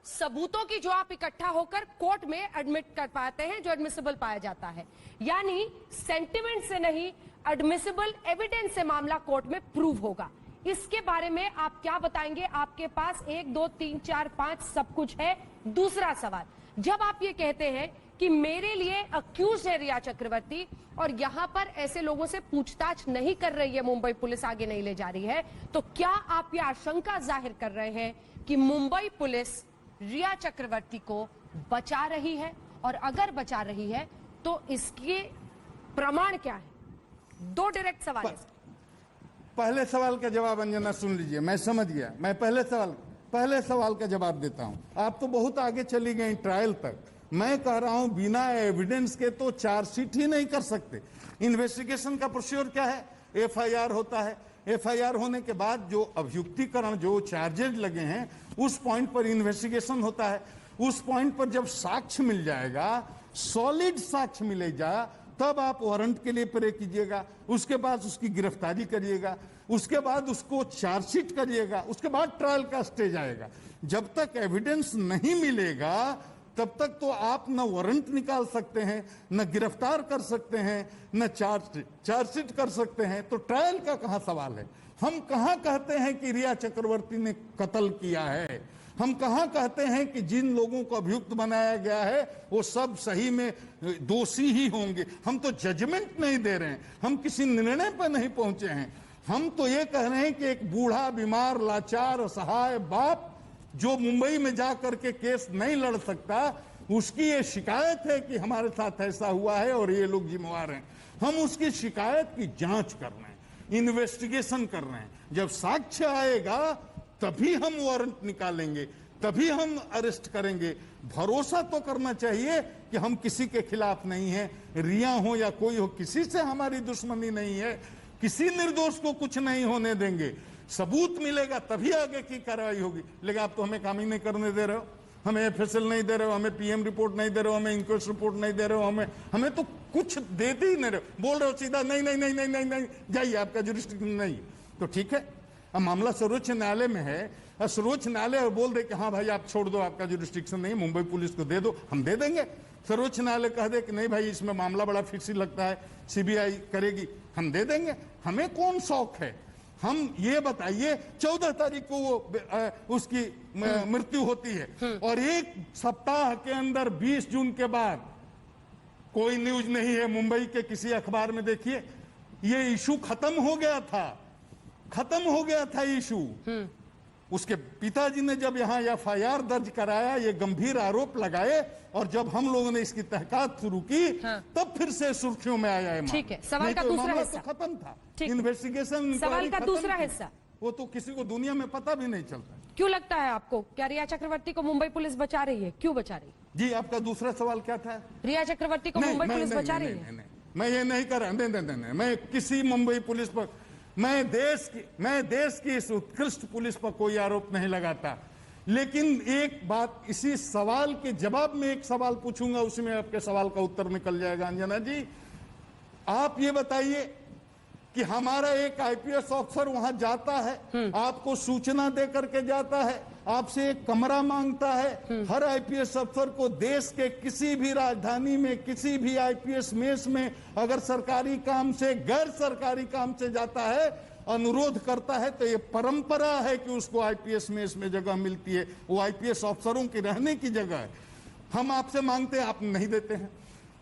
सबूतों की जो आप इकट्ठा होकर कोर्ट में एडमिट कर पाते हैं, जो एडमिसिबल पाया जाता है। यानी सेंटिमेंट से नहीं, एडमिसिबल एविडेंस से मामला कोर्ट में प्रूव होगा। इसके बारे में आप क्या बताएंगे? आपके पास 1 2 3 4 5 सब कुछ है। दूसरा सवाल, जब आप ये कहते हैं कि मेरे लिए अक्यूज है रिया चक्रवर्ती और यहां पर ऐसे लोगों से पूछताछ नहीं कर रही है मुंबई पुलिस, आगे नहीं ले जा रही है, तो क्या आप ये आशंका जाहिर कर रहे हैं कि मुंबई पुलिस रिया चक्रवर्ती को बचा रही है? और अगर बचा रही है तो इसके प्रमाण क्या है? 2 डायरेक्ट सवाल है। पहले सवाल का जवाब अंजना सुन लीजिए, मैं समझ गया। मैं पहले सवाल का जवाब देता हूं। आप तो बहुत आगे चली गई ट्रायल तक। मैं कह रहा हूं बिना एविडेंस के तो चार्जशीट ही नहीं कर सकते। इन्वेस्टिगेशन का प्रोसीजर क्या है? एफआईआर होता है। एफआईआर होने के बाद जो अभियुक्तिकरण, जो चार्जेज लगे हैं, उस पॉइंट पर इन्वेस्टिगेशन होता है। उस पॉइंट पर जब साक्ष्य मिल जाएगा, सॉलिड साक्ष्य मिलेगा, तब आप वारंट के लिए प्रे कीजिएगा। उसके बाद उसकी गिरफ्तारी करिएगा, उसके बाद उसको चार्जशीट करिएगा, उसके बाद ट्रायल का स्टेज आएगा। जब तक एविडेंस नहीं मिलेगा तब तक तो आप न वारंट निकाल सकते हैं, न गिरफ्तार कर सकते हैं, न चार्जशीट कर सकते हैं। तो ट्रायल का कहां सवाल है? हम कहां कहते हैं कि रिया चक्रवर्ती ने कत्ल किया है? हम कहां कहते हैं कि जिन लोगों को अभियुक्त बनाया गया है वो सब सही में दोषी ही होंगे? हम तो जजमेंट नहीं दे रहे हैं, हम किसी निर्णय पर नहीं पहुंचे हैं। हम तो ये कह रहे हैं कि एक बूढ़ा, बीमार, लाचार, असहाय बाप जो मुंबई में जा करके केस नहीं लड़ सकता, उसकी ये शिकायत है कि हमारे साथ ऐसा हुआ है और ये लोग जिम्मेवार हैं। हम उसकी शिकायत की जांच कर रहे हैं, इन्वेस्टिगेशन कर रहे हैं। जब साक्ष्य आएगा तभी हम वारंट निकालेंगे, तभी हम अरेस्ट करेंगे। भरोसा तो करना चाहिए कि हम किसी के खिलाफ नहीं है, रिया हो या कोई हो, किसी से हमारी दुश्मनी नहीं है, किसी निर्दोष को कुछ नहीं होने देंगे। सबूत मिलेगा तभी आगे की कार्रवाई होगी। लेकिन आप तो हमें काम ही नहीं करने दे रहे हो, हमें एफएसएल नहीं दे रहे हो, हमें पीएम रिपोर्ट नहीं दे रहे हो, हमें इंक्वेस्ट रिपोर्ट नहीं दे रहे हो, हमें तो कुछ देते ही नहीं रहे हो। बोल रहे हो सीधा नहीं नहीं नहीं नहीं नहीं नहीं, जाइए, आपका जुरिस्डिक्शन नहीं। तो ठीक है, अब मामला सर्वोच्च न्यायालय में है, सर्वोच्च न्यायालय बोल दे कि हाँ भाई आप छोड़ दो, आपका जुरिस्डिक्शन नहीं, मुंबई पुलिस को दे दो, हम दे देंगे। सर्वोच्च न्यायालय कह दे कि नहीं भाई इसमें मामला बड़ा फिक्सी लगता है, सीबीआई करेगी, हम दे देंगे। हमें कौन शौक है? हम ये बताइए, 14 तारीख को वो उसकी मृत्यु होती है और 1 सप्ताह के अंदर 20 जून के बाद कोई न्यूज नहीं है मुंबई के किसी अखबार में। देखिए, ये इशू खत्म हो गया था इशू। उसके पिताजी ने जब यहाँ एफआईआर दर्ज कराया, ये गंभीर आरोप लगाए, और जब हम लोगों ने इसकी तहकीकात शुरू की, तब फिर से सुर्खियों में आया है। ठीक है, सवाल का दूसरा हिस्सा तो खत्म था, इन्वेस्टिगेशन। सवाल का दूसरा हिस्सा, वो तो किसी को दुनिया में पता भी नहीं चलता। क्यों लगता है आपको, क्या रिया चक्रवर्ती को मुंबई पुलिस बचा रही है? क्यों बचा रही है? जी, आपका दूसरा सवाल क्या था? रिया चक्रवर्ती को मुंबई पुलिस बचा रही है? मैं ये नहीं कर रहा, नहीं, मैं किसी मुंबई पुलिस पर, मैं देश की इस उत्कृष्ट पुलिस पर कोई आरोप नहीं लगाता। लेकिन एक बात, इसी सवाल के जवाब में एक सवाल पूछूंगा, उसमें आपके सवाल का उत्तर निकल जाएगा। अंजना जी, आप ये बताइए कि हमारा एक आईपीएस ऑफिसर वहां जाता है, आपको सूचना दे करके जाता है, आपसे एक कमरा मांगता है। हर आईपीएस अफसर को देश के किसी भी राजधानी में, किसी भी आईपीएस मेस में अगर सरकारी काम से, गैर सरकारी काम से जाता है, अनुरोध करता है, तो ये परंपरा है कि उसको आईपीएस मेस में जगह मिलती है। वो आईपीएस अफसरों की रहने की जगह है। हम आपसे मांगते हैं, आप नहीं देते हैं।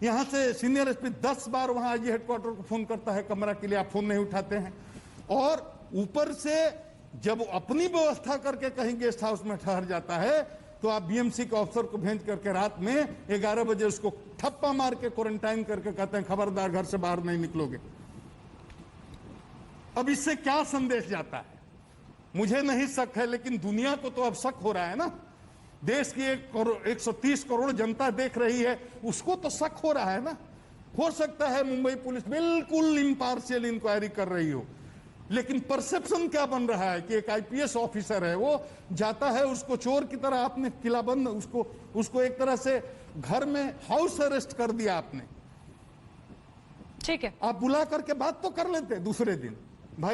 यहां से सीनियर एसपी 10 बार वहां आईजी हेडक्वार्टर को फोन करता है कमरा के लिए, आप फोन नहीं उठाते हैं। और ऊपर से जब अपनी व्यवस्था करके कहीं गेस्ट हाउस में ठहर जाता है, तो आप बीएमसी के ऑफिसर को भेज करके रात में 11 बजे उसको ठप्पा मार के क्वारंटाइन करके कहते हैं खबरदार घर से बाहर नहीं निकलोगे। अब इससे क्या संदेश जाता है? मुझे नहीं शक है, लेकिन दुनिया को तो अब शक हो रहा है ना। देश की 130 करोड़ जनता देख रही है, उसको तो शक हो रहा है ना। हो सकता है मुंबई पुलिस बिल्कुल इम्पार्शियल इंक्वायरी कर रही हो, लेकिन परसेप्शन क्या बन रहा है कि एक आईपीएस ऑफिसर है, वो जाता है, उसको चोर की तरह आपने किलाबंद, उसको एक तरह से घर में हाउस अरेस्ट कर दिया आपने। ठीक है, आप बुला करके बात तो कर लेते दूसरे दिन।